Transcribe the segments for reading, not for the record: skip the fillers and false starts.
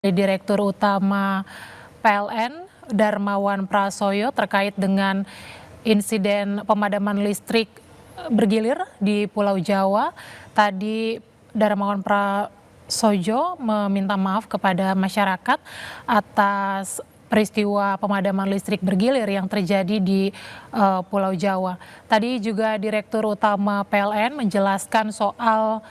Direktur Utama PLN Darmawan Prasojo terkait dengan insiden pemadaman listrik bergilir di Pulau Jawa. Tadi Darmawan Prasojo meminta maaf kepada masyarakat atas peristiwa pemadaman listrik bergilir yang terjadi di Pulau Jawa. Tadi juga Direktur Utama PLN menjelaskan soal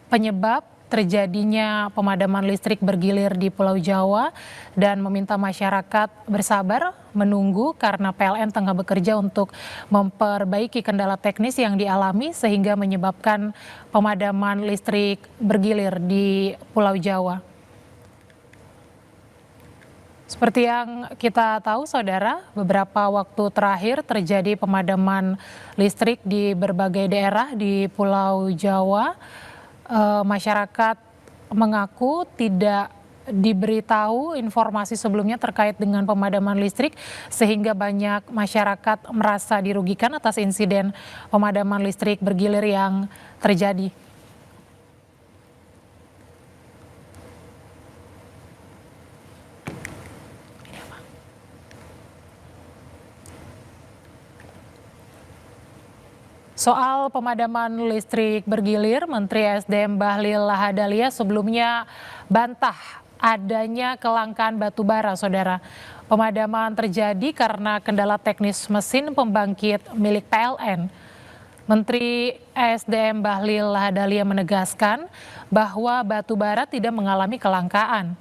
penyebab terjadinya pemadaman listrik bergilir di Pulau Jawa dan meminta masyarakat bersabar menunggu karena PLN tengah bekerja untuk memperbaiki kendala teknis yang dialami sehingga menyebabkan pemadaman listrik bergilir di Pulau Jawa. Seperti yang kita tahu, saudara, beberapa waktu terakhir terjadi pemadaman listrik di berbagai daerah di Pulau Jawa. Masyarakat mengaku tidak diberitahu informasi sebelumnya terkait dengan pemadaman listrik sehingga banyak masyarakat merasa dirugikan atas insiden pemadaman listrik bergilir yang terjadi. Soal pemadaman listrik bergilir, Menteri SDM Bahlil Lahadalia sebelumnya bantah adanya kelangkaan batu bara, saudara. Pemadaman terjadi karena kendala teknis mesin pembangkit milik PLN. Menteri SDM Bahlil Lahadalia menegaskan bahwa batu bara tidak mengalami kelangkaan.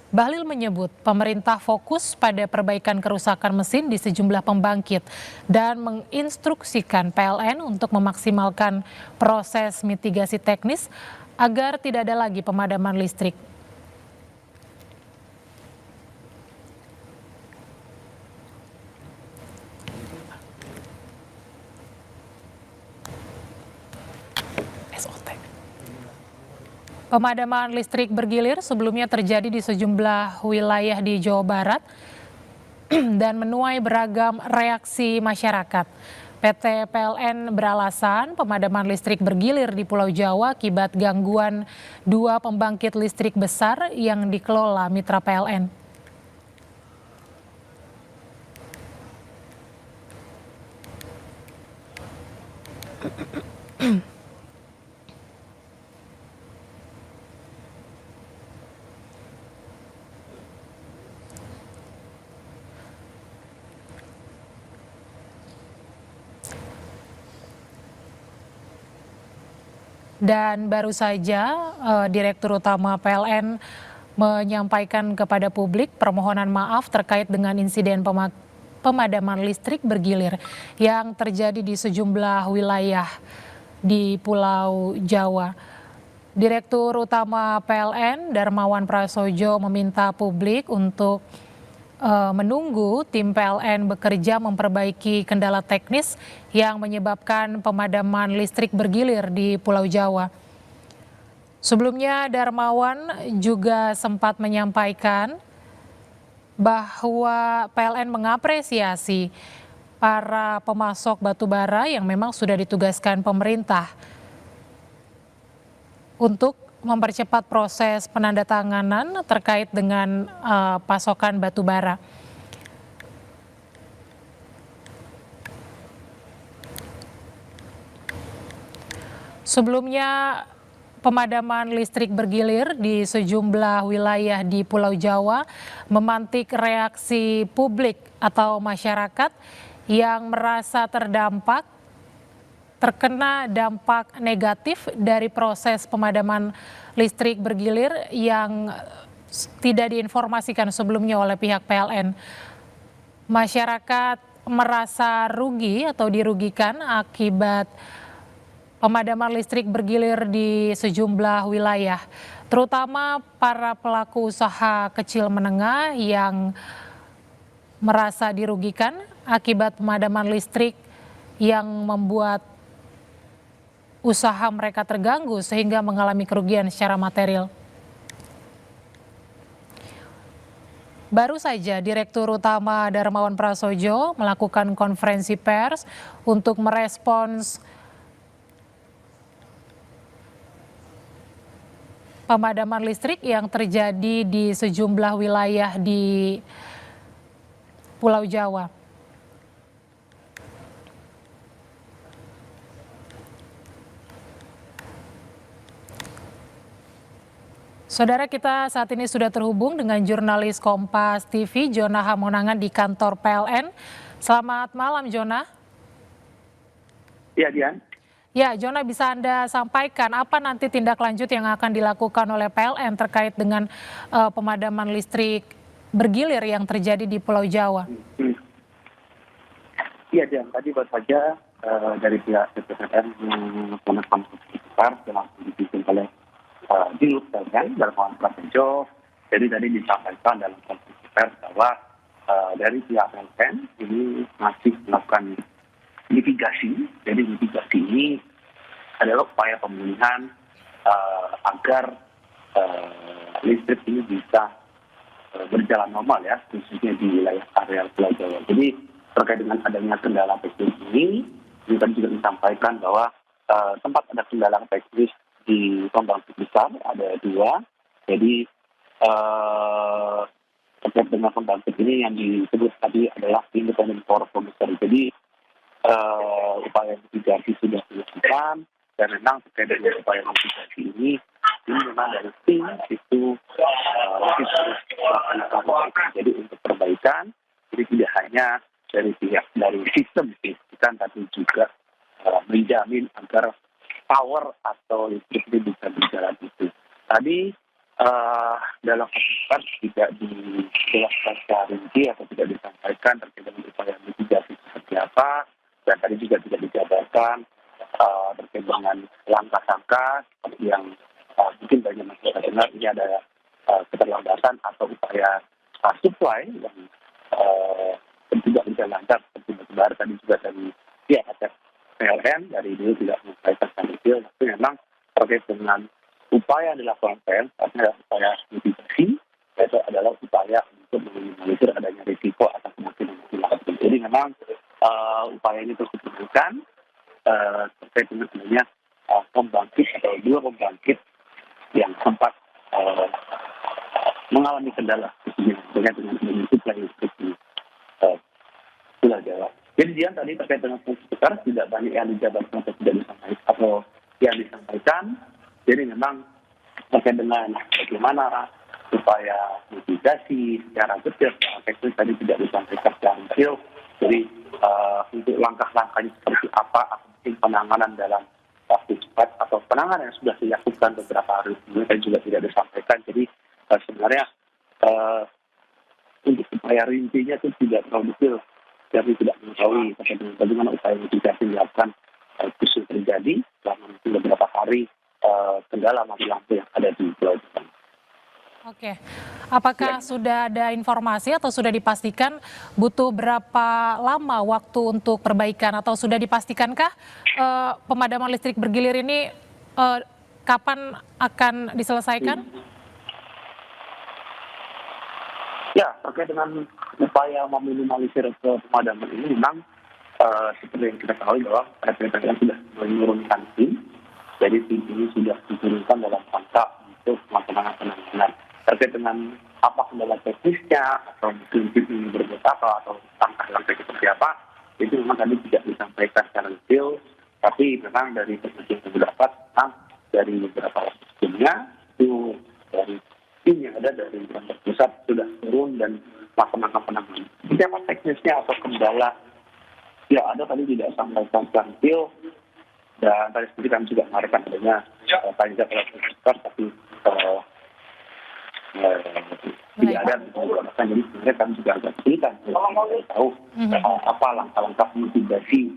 Bahlil menyebut pemerintah fokus pada perbaikan kerusakan mesin di sejumlah pembangkit dan menginstruksikan PLN untuk memaksimalkan proses mitigasi teknis agar tidak ada lagi pemadaman listrik. Pemadaman listrik bergilir sebelumnya terjadi di sejumlah wilayah di Jawa Barat dan menuai beragam reaksi masyarakat. PT PLN beralasan pemadaman listrik bergilir di Pulau Jawa akibat gangguan dua pembangkit listrik besar yang dikelola mitra PLN. Dan baru saja Direktur Utama PLN menyampaikan kepada publik permohonan maaf terkait dengan insiden pemadaman listrik bergilir yang terjadi di sejumlah wilayah di Pulau Jawa. Direktur Utama PLN Darmawan Prasojo meminta publik untuk menunggu tim PLN bekerja memperbaiki kendala teknis yang menyebabkan pemadaman listrik bergilir di Pulau Jawa. Sebelumnya Darmawan juga sempat menyampaikan bahwa PLN mengapresiasi para pemasok batubara yang memang sudah ditugaskan pemerintah untuk mempercepat proses penandatanganan terkait dengan pasokan batu bara. Sebelumnya pemadaman listrik bergilir di sejumlah wilayah di Pulau Jawa memantik reaksi publik atau masyarakat yang merasa terkena dampak negatif dari proses pemadaman listrik bergilir yang tidak diinformasikan sebelumnya oleh pihak PLN. Masyarakat merasa rugi atau dirugikan akibat pemadaman listrik bergilir di sejumlah wilayah, terutama para pelaku usaha kecil menengah yang merasa dirugikan akibat pemadaman listrik yang membuat usaha mereka terganggu sehingga mengalami kerugian secara material. Baru saja Direktur Utama Darmawan Prasojo melakukan konferensi pers untuk merespons pemadaman listrik yang terjadi di sejumlah wilayah di Pulau Jawa. Saudara, kita saat ini sudah terhubung dengan jurnalis Kompas TV, Jona Hamonangan di kantor PLN. Selamat malam, Jona. Ya, Dian. Ya, Jona, bisa Anda sampaikan apa nanti tindak lanjut yang akan dilakukan oleh PLN terkait dengan pemadaman listrik bergilir yang terjadi di Pulau Jawa? Iya, Dian. Tadi baru saja dari pihak PLN melakukan besar yang dipimpin oleh Dirut PLN Darmawan Prasojo. Jadi tadi disampaikan dalam konferensi pers bahwa dari pihak PLN ini masih melakukan mitigasi. Jadi mitigasi ini adalah upaya pemulihan agar listrik ini bisa berjalan normal ya, khususnya di wilayah area Pulau Jawa. Jadi terkait dengan adanya kendala teknis ini tadi juga disampaikan bahwa sempat ada kendala teknis di pembangkit besar, ada 2. Jadi terkait dengan pembangkit ini yang disebut tadi adalah independent power producer. Jadi upaya mitigasi sudah dilakukan, dan memang terkait dengan upaya mitigasi ini memang dari tim itu masih terus melakukan. Jadi untuk perbaikan, jadi tidak hanya dari pihak dari sistem kan, tapi juga menjamin agar power atau listrik ini bisa berjalan itu. Tadi dalam kesempatan tidak dijelaskan secara rinci atau tidak disampaikan terkait dengan upaya mitigasi seperti apa, dan tadi juga tidak dijabarkan terkait dengan langkah-langkah seperti yang mungkin banyak masyarakat dengar, ini ada keterlambatan atau upaya supply yang tidak bisa lancar seperti batubara. Tadi juga dari pihak PLN dari dulu tidak menyampaikan detail, tapi memang terkait dengan upaya yang dilakukan PLN, artinya upaya mitigasi, yaitu adalah upaya untuk meminimalisir adanya risiko atau kemungkinan kecelakaan. Jadi memang upaya ini terus dilakukan terkait dengan adanya pembangkit atau 2 pembangkit yang sempat mengalami kendala terkait dengan suplai listrik di Pulau Jawa. Jadi Dian, tadi terkait dengan fungsi besar tidak banyak yang dijabarkan atau tidak disampaikan atau yang disampaikan. Jadi memang terkait dengan bagaimana upaya mitigasi secara detail, teknis tadi tidak disampaikan secara detail. Jadi untuk langkah-langkahnya seperti apa, mungkin penanganan dalam waktu cepat atau penanganan yang sudah dilakukan beberapa hari sebelumnya tadi juga tidak disampaikan. Jadi sebenarnya untuk upaya rincinya itu tidak terlalu detail. Jadi tidak mengetahui bagaimana upaya mitigasi dilakukan justru terjadi selama beberapa hari kendala mati lampu yang ada di Pulau Jawa. Oke, apakah sudah ada informasi atau sudah dipastikan butuh berapa lama waktu untuk perbaikan, atau sudah dipastikankah pemadaman listrik bergilir ini kapan akan diselesaikan? Ya, terkait dengan upaya meminimalisir pemadaman ini memang seperti yang kita tahu bahwa PLN sudah menurunkan tim. Jadi tim ini sudah diturunkan dalam rangka untuk melaksanakan penanganan. Terkait dengan apa kendala teknisnya atau mungkin tim ini berbuat apa atau langkah-langkah seperti apa, itu memang tadi tidak disampaikan secara detail. Tapi memang dari informasi yang didapat dari beberapa waktu sebelumnya itu dari tim yang ada dari kantor pusat sudah turun dan melaksanakan penanganan. Siapa teknisnya atau kendala? Ya, ada tadi tidak sampaikan secara detail. Dan tadi seperti kami juga mengharapkan adanya panitia pelaksanaan, tapi tidak ada. Jadi sebenarnya kami juga agak kesulitan tahu apa langkah-langkah mitigasi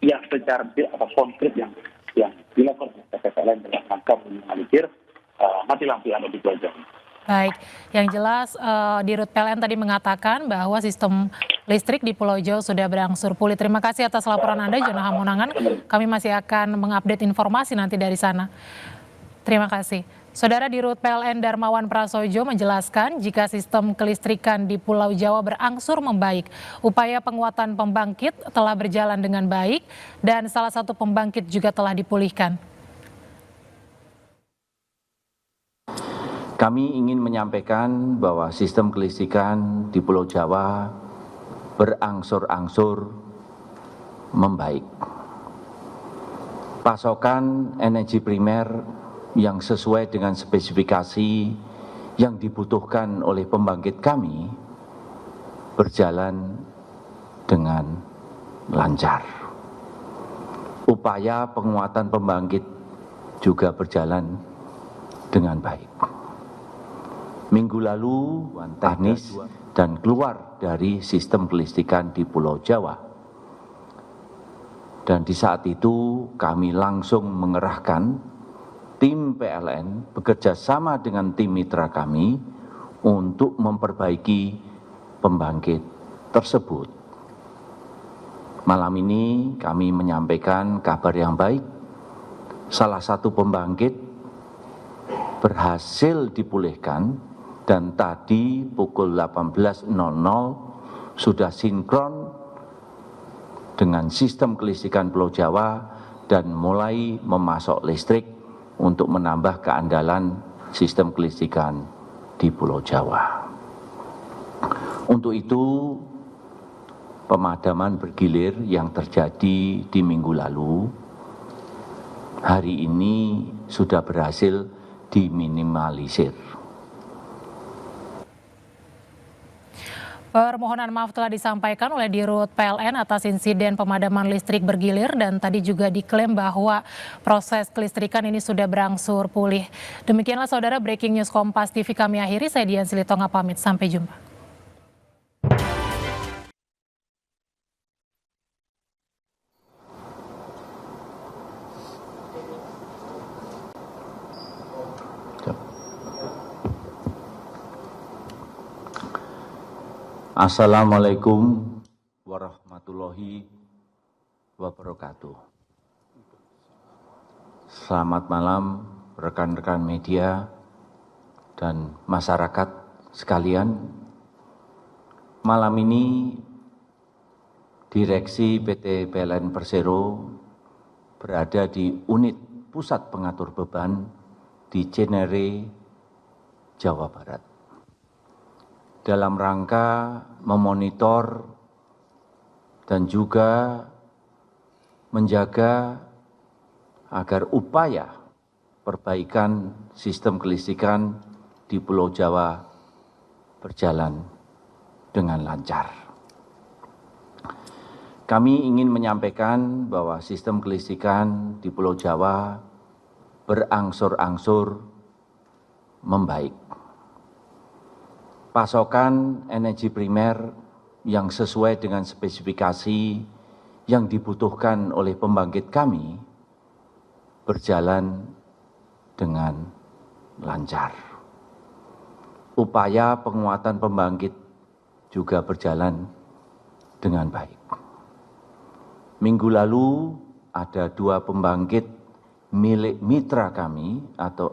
yang secara detail atau konkret yang dilakukan oleh PLN dalam rangka meminimalisir mati lampu yang ada di Pulau Jawa. Baik, yang jelas Dirut PLN tadi mengatakan bahwa sistem listrik di Pulau Jawa sudah berangsur pulih. Terima kasih atas laporan Anda, Jona Hamonangan. Kami masih akan mengupdate informasi nanti dari sana. Terima kasih. Saudara, Dirut PLN Darmawan Prasojo menjelaskan jika sistem kelistrikan di Pulau Jawa berangsur membaik, upaya penguatan pembangkit telah berjalan dengan baik dan salah satu pembangkit juga telah dipulihkan. Kami ingin menyampaikan bahwa sistem kelistrikan di Pulau Jawa berangsur-angsur membaik. Pasokan energi primer yang sesuai dengan spesifikasi yang dibutuhkan oleh pembangkit kami berjalan dengan lancar. Upaya penguatan pembangkit juga berjalan dengan baik. Minggu lalu, teknis dan keluar dari sistem kelistrikan di Pulau Jawa. Dan di saat itu kami langsung mengerahkan tim PLN bekerja sama dengan tim mitra kami untuk memperbaiki pembangkit tersebut. Malam ini kami menyampaikan kabar yang baik. Salah satu pembangkit berhasil dipulihkan dan tadi pukul 18.00 sudah sinkron dengan sistem kelistrikan Pulau Jawa dan mulai memasok listrik untuk menambah keandalan sistem kelistrikan di Pulau Jawa. Untuk itu, pemadaman bergilir yang terjadi di minggu lalu, hari ini sudah berhasil diminimalisir. Permohonan maaf telah disampaikan oleh Dirut PLN atas insiden pemadaman listrik bergilir dan tadi juga diklaim bahwa proses kelistrikan ini sudah berangsur pulih. Demikianlah saudara breaking news Kompas TV kami akhiri. Saya Dian Silitonga pamit. Sampai jumpa. Assalamualaikum warahmatullahi wabarakatuh. Selamat malam rekan-rekan media dan masyarakat sekalian. Malam ini Direksi PT PLN Persero berada di unit pusat pengatur beban di Cinere, Jawa Barat, dalam rangka memonitor dan juga menjaga agar upaya perbaikan sistem kelistrikan di Pulau Jawa berjalan dengan lancar. Kami ingin menyampaikan bahwa sistem kelistrikan di Pulau Jawa berangsur-angsur membaik. Pasokan energi primer yang sesuai dengan spesifikasi yang dibutuhkan oleh pembangkit kami berjalan dengan lancar. Upaya penguatan pembangkit juga berjalan dengan baik. Minggu lalu ada 2 pembangkit milik mitra kami atau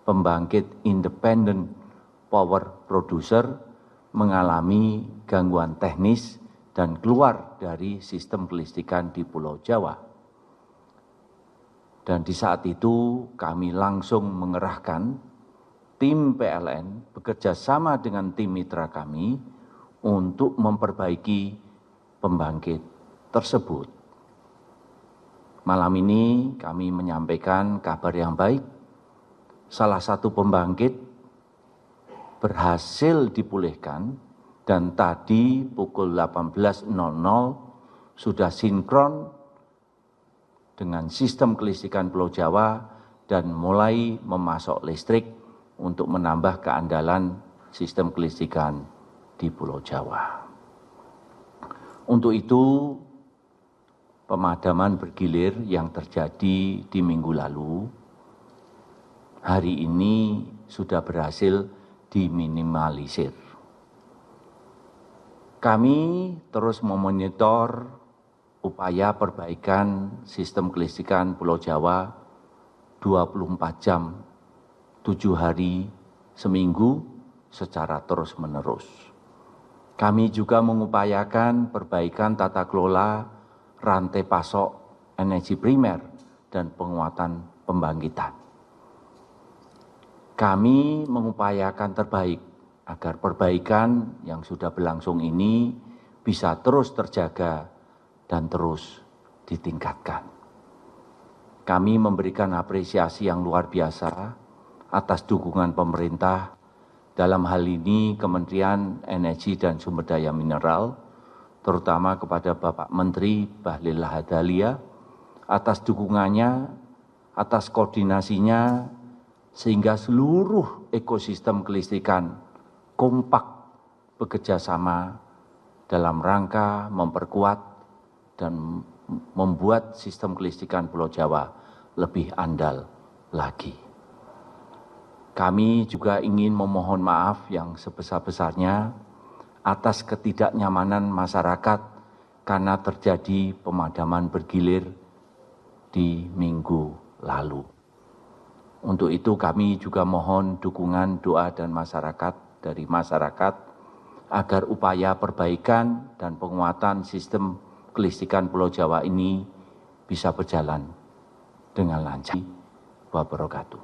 pembangkit independent power producer mengalami gangguan teknis dan keluar dari sistem kelistrikan di Pulau Jawa. Dan di saat itu kami langsung mengerahkan tim PLN bekerja sama dengan tim mitra kami untuk memperbaiki pembangkit tersebut. Malam ini kami menyampaikan kabar yang baik. Salah satu pembangkit berhasil dipulihkan dan tadi pukul 18.00 sudah sinkron dengan sistem kelistrikan Pulau Jawa dan mulai memasok listrik untuk menambah keandalan sistem kelistrikan di Pulau Jawa. Untuk itu, pemadaman bergilir yang terjadi di minggu lalu, hari ini sudah berhasil diminimalisir. Kami terus memonitor upaya perbaikan sistem kelistrikan Pulau Jawa 24 jam, 7 hari seminggu secara terus-menerus. Kami juga mengupayakan perbaikan tata kelola rantai pasok energi primer dan penguatan pembangkitan. Kami mengupayakan terbaik agar perbaikan yang sudah berlangsung ini bisa terus terjaga dan terus ditingkatkan. Kami memberikan apresiasi yang luar biasa atas dukungan pemerintah, dalam hal ini Kementerian Energi dan Sumber Daya Mineral, terutama kepada Bapak Menteri Bahlil Lahadalia, atas dukungannya, atas koordinasinya, sehingga seluruh ekosistem kelistrikan kompak bekerja sama dalam rangka memperkuat dan membuat sistem kelistrikan Pulau Jawa lebih andal lagi. Kami juga ingin memohon maaf yang sebesar-besarnya atas ketidaknyamanan masyarakat karena terjadi pemadaman bergilir di minggu lalu. Untuk itu kami juga mohon dukungan doa dan dari masyarakat agar upaya perbaikan dan penguatan sistem kelistrikan Pulau Jawa ini bisa berjalan dengan lancar. Wabarakatuh.